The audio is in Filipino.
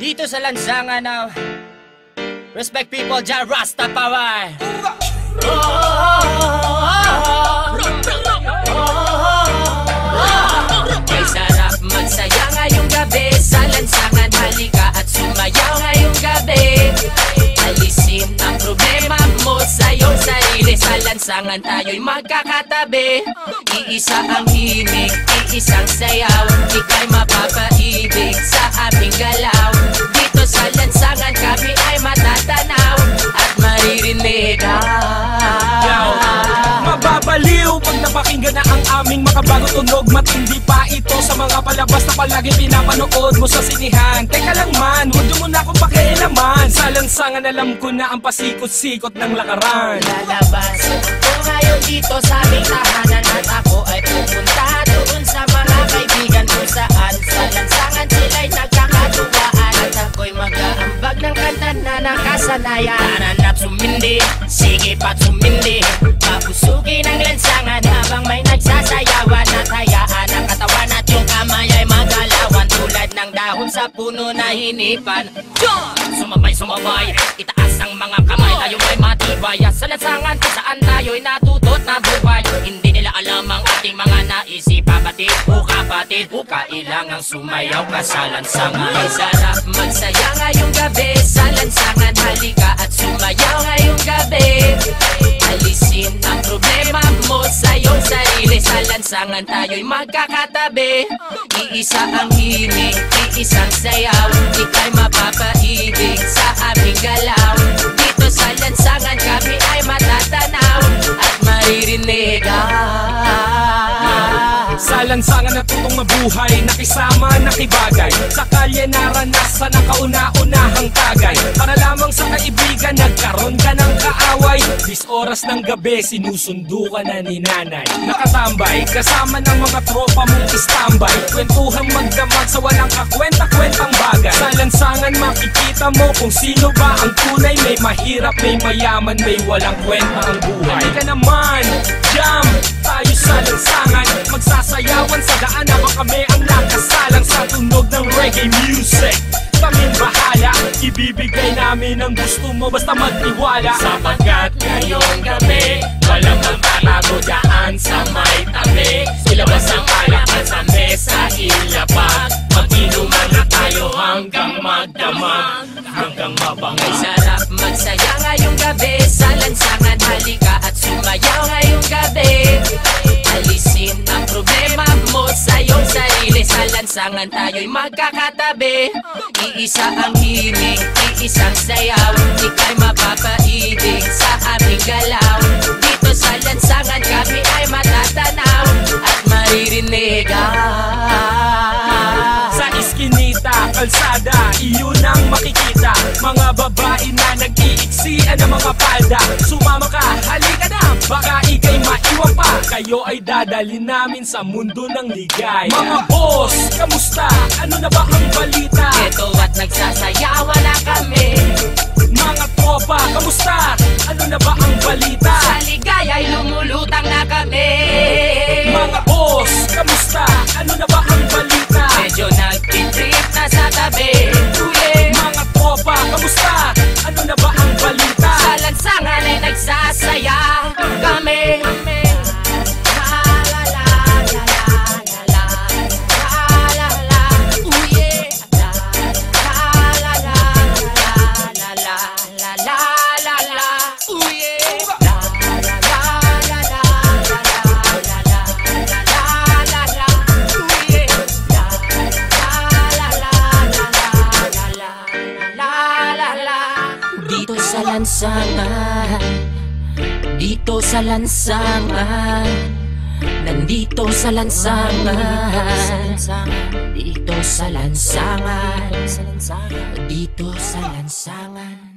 Dito sa lansangan ng Respect People, Jah Rastafari. May sarap magsaya ngayong gabi sa lansangan, halika at sumayaw ngayong gabi. Alisin ang problema mo sa iyong sarili, sa lansangan tayo'y magkakatabi. Iisa ang himig, iisang sayaw, ika'y mapapaibig sa aming galaw. Dito sa lansangan kami ay matatanaw at maririnig. Mababaliw pag napakinggan na ang aming makabagong tunog. Matindi pa ito sa mga palabas na palagi pinapanood mo sa sinihan. Teka lang man, huwag mo na akong pakialaman. Sa lansangan alam ko na ang pasikot-sikot ng lakaran. Lalabas ko ngayon dito sa aming tahanan, at ako ay pupunta doon sa mga kaibigan kung saan sa lansangan sila'y nagkakatuwaan. At ako'y mag-aambag ng kanta na nakasanayan. Nananap sumindi, sige pa't sumindi, papusugin ang lansangan habang may nagsasayawan. At hayaan ang katawan at yung kamay ay magalawan tulad ng dahon sa puno na hinipan. Sumabay, sumabay, itaas ang mga kamay, tayo ay matibay. Sa lansangan kung saan tayo'y natutot na buhay. Hindi nila alam ang ating mga naisip, kapatid o kapatid, o kailangang sumayaw ka sa lansangan. May sarap magsaya ngayong gabi sa lansangan, halika at sumayaw ngayong gabi. Alisin ang problema mo sa iyong sarili, sa lansangan tayo'y magkakatabi. Iisa ang himig, iisang sayaw, ika'y mapapaibig sa aming galaw. Dito sa lansangan kami ay matatanaw at maririnig. Sa lansangan natutong mabuhay, nakisama, nakibagay. Sa kalye naranasan ang kauna-unahang tagay. Para lamang sa kaibigan, nagkaroon ka ng kaaway. 10 oras ng gabi, sinusundo ka na ni nanay. Nakatambay, kasama ng mga tropa mong istambay. Kwentuhang magdamag sa walang kakwenta-kwentang bagay. Sa lansangan makikita mo kung sino ba ang tunay. May mahirap, may mayaman, may walang kwenta ang buhay. Hindi ka naman, jam, tayo sa lansangan. Magsasayawan sa daan habang kami ang nakasalang sa tunog ng reggae music. Kaming bahala, ibibigay namin ang gusto mo basta magtiwala. Sapagkat ngayong gabi, walang magtatago dyan sa may tabi. Ilabas ang alakal sa mesa, ilapag. Mag-inuman na tayo hanggang magdamag, hanggang mabangay. May sarap magsaya ngayong gabi sa lansangan, halika at sumayaw ngayong gabi. Alisin ang problema mo sa iyong sarili, sa lansangan tayo'y magkakatabi. Iisa ang himig, iisang sayaw, ika'y mapapaibig sa aming galaw. Dito sa lansangan kami ay matatanaw at maririnig. Sa iskinita, kalsada, iyon ang makikita. Mga babae na nag-iiksian ng mga palda. Sumama ka, halika na, baka ika'y maiwan pa. Kayo ay dadalhin namin sa mundo ng ligay. Mga boss, kamusta? Ano na ba ang balita? Ito at nagsasayawan na kami. Mga tropa, kamusta? Ano na ba ang balita? Sa ligaya'y lumulutang na kami. Mga boss, kamusta? Ano na ba ang balita? Medyo nagtitrip na sa tabi. Mga tropa, kamusta? Ano na ba ang balita? Sa lansangan ay nagsasaya kami. Dito sa lansangan, dito sa lansangan, nandito sa lansangan, dito sa lansangan, dito sa lansangan.